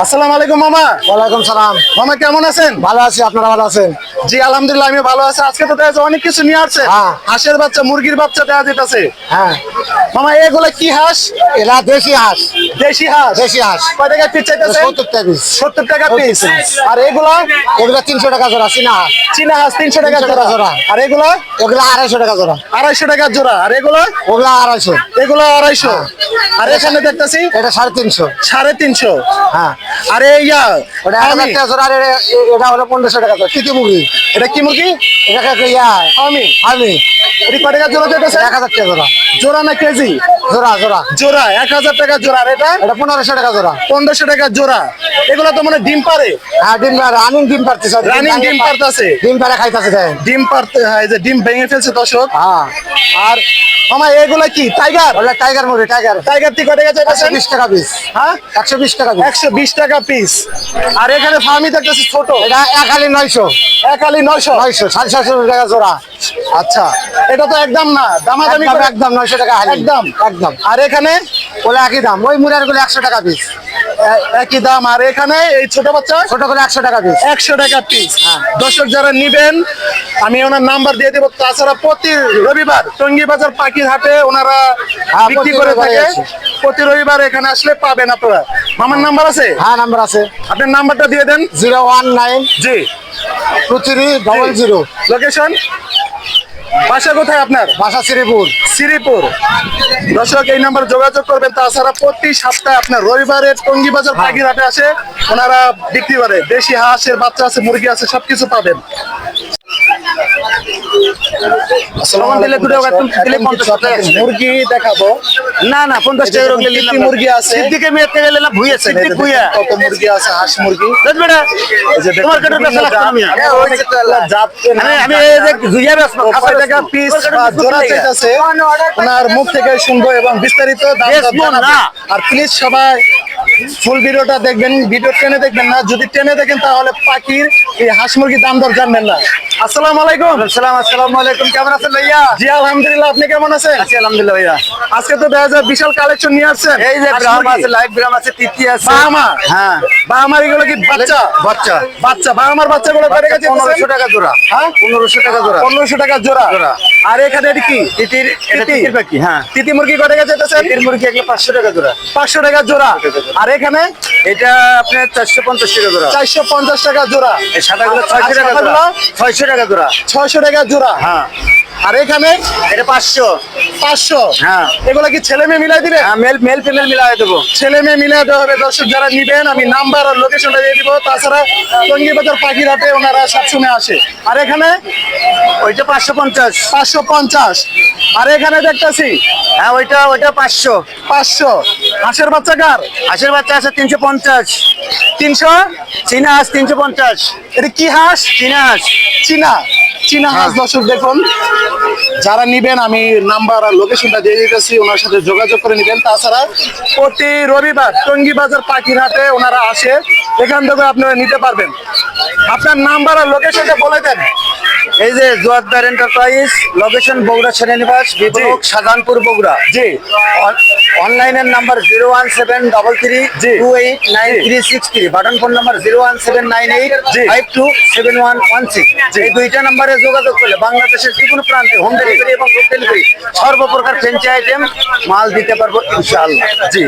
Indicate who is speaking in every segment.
Speaker 1: আসসালামু আলাইকুম মামা।
Speaker 2: ওয়ালাইকুম সালাম।
Speaker 1: মামা কেমন আছেন?
Speaker 2: ভালো আছি, আপনারা ভালো আছেন?
Speaker 1: জি আলহামদুলিল্লাহ আমি ভালো আছি। আজকে তো দেখা যাচ্ছে অনেক কিছু নিয়ে আসছে।
Speaker 2: হ্যাঁ।
Speaker 1: হাঁসের বাচ্চা, মুরগির বাচ্চা দেওয়া যেতেছে।
Speaker 2: হ্যাঁ,
Speaker 1: মামা এগুলা কি হাঁস?
Speaker 2: এরা দেশি হাঁস।
Speaker 1: দেশি হাঁস।
Speaker 2: দেশি হাঁস
Speaker 1: কয় টাকা পিস চাইতেছে?
Speaker 2: 70 টাকা পিস।
Speaker 1: 70 টাকা পিস। আর এগুলা?
Speaker 2: এগুলা 300 টাকা জোড়া চীনা হাঁস।
Speaker 1: চীনা হাঁস 300 টাকা
Speaker 2: 300 টাকা
Speaker 1: জোড়া।
Speaker 2: জোড়া।
Speaker 1: আর এগুলা?
Speaker 2: এগুলা 250 টাকা জোড়া।
Speaker 1: 250 টাকা জোড়া। আর এগুলা?
Speaker 2: ওগুলা 250।
Speaker 1: এগুলা 250। আর এখানে দেখতেছি
Speaker 2: এটা 350।
Speaker 1: 350।
Speaker 2: হ্যাঁ,
Speaker 1: আরে ইয়া
Speaker 2: ওটা 1000 টাকা জোড়া। আর এটা হলো 1500 টাকা জোড়া। কি মুরগি?
Speaker 1: এটা কি মুরগি?
Speaker 2: এটা কি ইয়া
Speaker 1: আমি
Speaker 2: আমি
Speaker 1: এটা কয় টাকা জোড়া চাইতেছে?
Speaker 2: 1000 টাকা জোড়া।
Speaker 1: জোড়া না কেজি?
Speaker 2: জোড়া জোড়া।
Speaker 1: জোড়া 1000 টাকা জোড়া। আর এটা?
Speaker 2: এটা 1500 টাকা জোড়া।
Speaker 1: 1500 টাকা জোড়া। এগুলো তো মানে ডিম পারে।
Speaker 2: হ্যাঁ, রানিং ডিম পারতেছে।
Speaker 1: ডিম পারতেছে।
Speaker 2: ডিম পারে খাইতেছে দেন।
Speaker 1: ডিম পারতে হয় যে ডিম ভেঙে ফেলছে দর্শক।
Speaker 2: হ্যাঁ,
Speaker 1: আর মামা এগুলা কি টাইগার?
Speaker 2: ওগুলা টাইগার মুরগি। টাইগার
Speaker 1: টাইগার কি কয় টাকা চাইতেছেন?
Speaker 2: 120 টাকা পিস।
Speaker 1: হ্যাঁ
Speaker 2: 120 টাকা পিস।
Speaker 1: 120 টাকা পিস। আর এখানে ফার্মি দেখতেছি ছোট।
Speaker 2: এটা এক আলি 900।
Speaker 1: একালি 900।
Speaker 2: 900 750 টাকা জোড়া।
Speaker 1: আচ্ছা এটা তো একদম না, দামাদামি
Speaker 2: একদম
Speaker 1: করে।
Speaker 2: একদম 900 টাকা হালি।
Speaker 1: একদম
Speaker 2: একদম।
Speaker 1: আর এখানে
Speaker 2: ওগুলো একই দাম। ওই মুরার গুলো 100 টাকা পিস।
Speaker 1: একই দাম। আর এখানে এই ছোট বাচ্চা
Speaker 2: ছোট করে 100 টাকা পিস।
Speaker 1: 100 টাকা পিস।
Speaker 2: হ্যাঁ।
Speaker 1: দর্শক যারা নিবেন আমি ওনার নাম্বার দিয়ে দেবো। তাছাড়া প্রতি রবিবার টঙ্গী বাজার পাখির হাটে ওনারা
Speaker 2: হ্যাঁ,
Speaker 1: বিক্রি
Speaker 2: প্রতি
Speaker 1: করে
Speaker 2: রবিবারে
Speaker 1: থাকে।
Speaker 2: আছে।
Speaker 1: প্রতি রবিবার এখানে আসলে পাবেন আপনারা। মামার নাম্বার আছে?
Speaker 2: হ্যাঁ, নাম্বার আছে।
Speaker 1: আপনার নাম্বারটা দিয়ে দেন।
Speaker 2: 019
Speaker 1: জি।
Speaker 2: 2300।
Speaker 1: লোকেশন? বাসা কোথায় আপনার?
Speaker 2: বাসা শ্রীপুর।
Speaker 1: শ্রীপুর। দর্শক এই নাম্বার যোগাযোগ করবেন। তাছাড়া প্রতি সপ্তাহে আপনার রবিবারে টঙ্গী বাজার পাখির হাটে আসে ওনারা বিক্রি করে। দেশি হাঁসের বাচ্চা আছে, মুরগি আছে, সবকিছু পাবেন। মুরগি দেখাবো।
Speaker 2: না না 50 টাকা রোগলে
Speaker 1: কি মুরগি আছে?
Speaker 2: সিদ্দিকে মেয়ে থেকে গেলে ভুইয়া সিদ্দিক ভুইয়া।
Speaker 1: কত মুরগি আছে, হাঁস মুরগি।
Speaker 2: দেখ বেটা
Speaker 1: এই যে দেখুন,
Speaker 2: তোমার কাছে
Speaker 1: বিভিন্ন
Speaker 2: বেচা লাগতো না মিয়া।
Speaker 1: জাত
Speaker 2: আমি এই যে জুইয়া বেচবো
Speaker 1: কত টাকা পিস বা জোড়া চাইতেছে ওনার মুখ থেকে শুনবো এবং বিস্তারিত দাম দর
Speaker 2: বেচবো
Speaker 1: জানাবো।
Speaker 2: না।
Speaker 1: আর প্লিজ সবাই ফুল ভিডিওটা দেখবেন, ভিডিও টেনে দেখবেন না। যদি টেনে দেখেন তাহলে পাখির এই হাঁস মুরগির দাম দর জানবেন না। আসসালামু আলাইকুম।
Speaker 2: আসসালামু আলাইকুম। কেমন আছেন ভাইয়া?
Speaker 1: জি আলহামদুলিল্লাহ, আপনি কেমন আছেন?
Speaker 2: আছি আলহামদুলিল্লাহ ভাইয়া।
Speaker 1: আজকে তো দেখা যায় বিশাল কালেকশন নিয়ে আসছেন।
Speaker 2: এই যে
Speaker 1: হাঁস
Speaker 2: ব্রাহ্ম
Speaker 1: মুরগি।
Speaker 2: আছে, লাইভ ব্রাহ্ম আছে, তিতি আছে।
Speaker 1: বাহামা।
Speaker 2: হ্যাঁ,
Speaker 1: বাহামার এগুলো কি বাচ্চা?
Speaker 2: বাচ্চা।
Speaker 1: বাচ্চা বাহামার বাচ্চাগুলো কয় টাকা
Speaker 2: 1500 টাকা জোড়া।
Speaker 1: হ্যাঁ
Speaker 2: 1500 টাকা জোড়া।
Speaker 1: 1500 টাকা জোড়া।
Speaker 2: জোড়া।
Speaker 1: আর এখানে এটা কি?
Speaker 2: তিতির, এটা
Speaker 1: তিতি?
Speaker 2: তিতির পাখি। হ্যাঁ,
Speaker 1: তিতি মুরগি কয় টাকা চাইতেছেন?
Speaker 2: তিতির মুরগি এগুলো 500 টাকা জোড়া।
Speaker 1: 500 টাকা জোড়া। আর এখানে
Speaker 2: এটা আপনার 450 টাকা জোড়া।
Speaker 1: 450 টাকা জোড়া।
Speaker 2: এই সাদাগুলো
Speaker 1: আর
Speaker 2: 600 টাকা
Speaker 1: সাদাগুলো?
Speaker 2: জোড়া। 600 টাকা জোড়া।
Speaker 1: 600 টাকা জোড়া।
Speaker 2: হ্যাঁ,
Speaker 1: আর এখানে
Speaker 2: এটা 500।
Speaker 1: 500।
Speaker 2: হ্যাঁ।
Speaker 1: এগুলা কি ছেলে মেয়ে মিলাই দিবে?
Speaker 2: হ্যাঁ, মেল মেল ফিমেল মিলাই দেবো।
Speaker 1: ছেলে মেয়ে মিলাই দেওয়া হবে। দর্শক যারা নিবেন আমি নাম্বার আর লোকেশনটা দিয়ে দিব। তাছাড়া টঙ্গী বাজার পাখির হাটে ওনারা সবসময় আসে। আর এখানে
Speaker 2: ওইটা 550।
Speaker 1: 550। আর এখানে দেখতেছি
Speaker 2: হ্যাঁ, ওইটা 500।
Speaker 1: 500। হাঁসের বাচ্চা কার?
Speaker 2: হাঁসের বাচ্চা আছে 350।
Speaker 1: 300।
Speaker 2: চীনা হাঁস 350।
Speaker 1: এটা কি হাঁস?
Speaker 2: চীনা হাঁস।
Speaker 1: চীনা চীনা হাঁস। দর্শক দেখুন যারা নিবেন আমি নাম্বার আর লোকেশনটা দিয়ে দিতেছি, ওনার সাথে যোগাযোগ করে নিবেন। তাছাড়া প্রতি রবিবার টঙ্গী বাজার পাখির হাটে ওনারা আসে, এখান থেকে আপনারা নিতে পারবেন। আপনার নাম্বার আর লোকেশনটা বলে দেন।
Speaker 2: এই যে জোয়ারদার এন্টারপ্রাইজ, লোকেশন বগুড়া সেনানিবাস, বিপ্লব শাহজাহানপুর বগুড়া।
Speaker 1: জি।
Speaker 2: অনলাইনের নাম্বার 01733289363। Button phone number 01798527116। এই দুইটা নাম্বারে যোগাযোগ করলে বাংলাদেশের যে কোনো প্রান্তে হোম ডেলিভারি এবং ফুড ডেলিভারি সর্বপ্রকার ফ্রেঞ্চাইজি আইটেম মাল দিতে পারবো ইনশাআল্লাহ।
Speaker 1: জি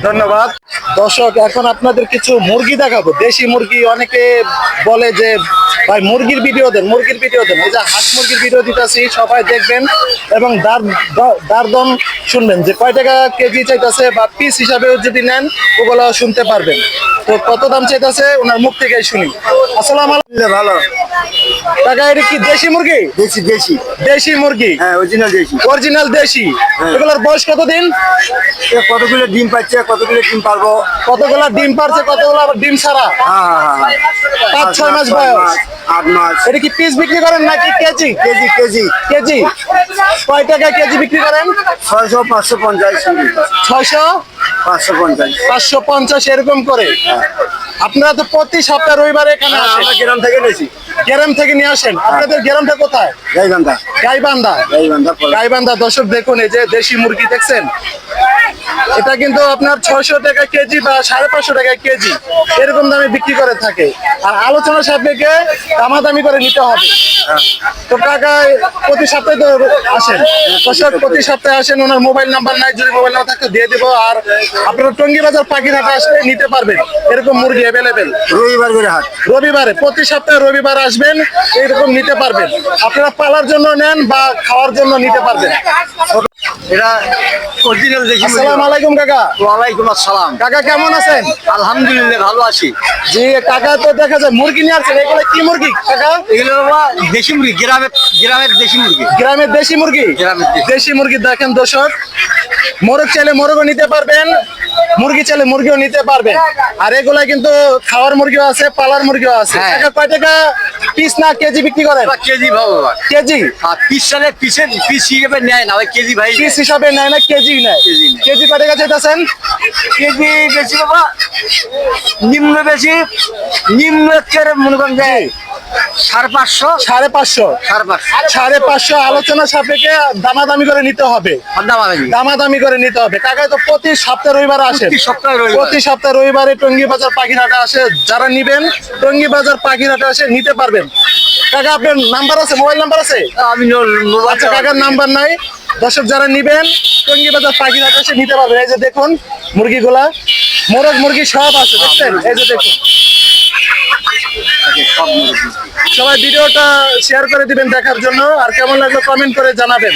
Speaker 1: ধন্যবাদ। দর্শক এখন আপনাদের কিছু মুরগি দেখাবো, দেশি মুরগি। অনেকে বলে যে ভাই মুরগির ভিডিও দেন, মুরগির ভিডিও দেন। এই যে হাঁস মুরগির ভিডিও দিতেছি, সবাই দেখবেন এবং দাম শুনবেন যে কয় টাকা কেজি চাইতেছে বা পিস হিসাবেও যদি নেন ওগুলো শুনতে পারবেন। তো কত দাম চাইতেছে ওনার মুখ থেকে শুনি। আসসালামু আলাইকুম।
Speaker 2: ভালো
Speaker 1: টাকা এটা কি দেশি মুরগি?
Speaker 2: দেশি দেশি।
Speaker 1: দেশি মুরগি,
Speaker 2: হ্যাঁ, অরিজিনাল দেশি।
Speaker 1: অরিজিনাল দেশি। এগুলোর বয়স কতদিন?
Speaker 2: কতগুলো ডিম পাচ্ছে, কতগুলো ডিম পারবো।
Speaker 1: কতগুলা ডিম পারছে, কতগুলো আবার ডিম ছাড়া?
Speaker 2: হ্যাঁ,
Speaker 1: 5-6 মাস বয়স।
Speaker 2: 8 মাস।
Speaker 1: এটা কি পিস বিক্রি করেন নাকি কেজি?
Speaker 2: KG KG.
Speaker 1: কেজি কয় টাকা কেজি বিক্রি করেন?
Speaker 2: 600 550।
Speaker 1: 600
Speaker 2: 550।
Speaker 1: 550 এরকম করে। আপনারা তো প্রতি সপ্তাহে রবিবারে এখানে আসেন।
Speaker 2: আমরা গ্রাম থেকে নিয়েছি।
Speaker 1: গ্রাম থেকে নিয়ে আসেন। আপনাদের গ্রামটা কোথায়?
Speaker 2: গাইবান্ধা।
Speaker 1: গাইবান্ধা। গাইবান্ধা। দর্শক দেখুন, এই যে দেশি মুরগি দেখছেন, এটা কিন্তু আপনার 600 টাকা কেজি বা 550 টাকা কেজি এরকম দামে বিক্রি করে থাকে। আর আলোচনা সাপেক্ষে দামাদামি করে নিতে হবে। তো কাকা প্রতি সপ্তাহে তো আসেন, দর্শক প্রতি সপ্তাহে আসেন। ওনার মোবাইল নাম্বার নাই, যদি মোবাইল নাম্বার থাকতে দিয়ে দিব। আর আপনারা টঙ্গী বাজার পাখিরহাটে আসলে নিতে পারবেন এরকম মুরগি অ্যাভেলেবেল।
Speaker 2: রবিবার করে হাট।
Speaker 1: রবিবারে, প্রতি সপ্তাহে রবিবার আসবেন, এইরকম নিতে পারবেন। আপনারা পালার জন্য নেন বা খাওয়ার জন্য নিতে পারবেন।
Speaker 2: এটা অরিজিনাল দেশি মুরগি।
Speaker 1: আসসালামু আলাইকুম কাকা।
Speaker 2: ওয়ালাইকুম আসসালাম।
Speaker 1: কাকা কেমন আছেন?
Speaker 2: আলহামদুলিল্লাহ ভালো আছি।
Speaker 1: জি কাকা, তো দেখা যায় মুরগি নিয়ে আসছেন, এগুলো কি মুরগি কাকা?
Speaker 2: এগুলো বাবা দেশি মুরগি, গ্রামের দেশি মুরগি।
Speaker 1: গ্রামের দেশি মুরগি।
Speaker 2: গ্রামের দেশি।
Speaker 1: দেশি মুরগি দেখেন দর্শক, মোরগ চাইলে মোরগও নিতে পারবেন, মুরগি চাইলে মুরগিও নিতে পারবেন। আর এগুলা কিন্তু খাওয়ার মুরগিও আছে, পালার মুরগিও আছে।
Speaker 2: হ্যাঁ।
Speaker 1: কাকা কয় টাকা পিস না কেজি বিক্রি করেন?
Speaker 2: বাবা কেজি ভাও বাবা।
Speaker 1: কেজি।
Speaker 2: আর পিস সালে পিস হিসেবে নেয় না, ওই কেজি ভাই
Speaker 1: পিস হিসাবে নেয় না, কেজি নেয়।
Speaker 2: কেজি নেয়।
Speaker 1: কেজি কয় টাকা চাইতেছেন?
Speaker 2: কেজি বেশি বাবা, নিম্ন বেশি, নিম্ন একেবারে মনে করেন যে 550।
Speaker 1: 550।
Speaker 2: 550।
Speaker 1: 550 আলোচনা সাপেক্ষে দামাদামি করে নিতে হবে। দামাদামি করে নিতে হবে। কাকাই তো প্রতি সপ্তাহে রবিবার আসেন।
Speaker 2: প্রতি সপ্তাহে রবিবার।
Speaker 1: প্রতি সপ্তাহে রবিবারে টঙ্গী বাজার পাখিরহাটে আসে। যারা নিবেন টঙ্গী বাজার পাখিরহাটে আসে নিতে পারবেন। কাকা আপনার নাম্বার আছে, মোবাইল নাম্বার আছে?
Speaker 2: আমি মোবাইল।
Speaker 1: আচ্ছা কাকার নাম্বার নাই। দর্শক যারা নিবেন টঙ্গী বাজার পাখিরহাটে এসে নিতে পারবেন। এই যে দেখুন মুরগিগুলা, মোরগ মুরগি সব আছে, দেখছেন? এই যে দেখুন। সবাই ভিডিওটা শেয়ার করে দিবেন দেখার জন্য। আর কেমন লাগলো কমেন্ট করে জানাবেন।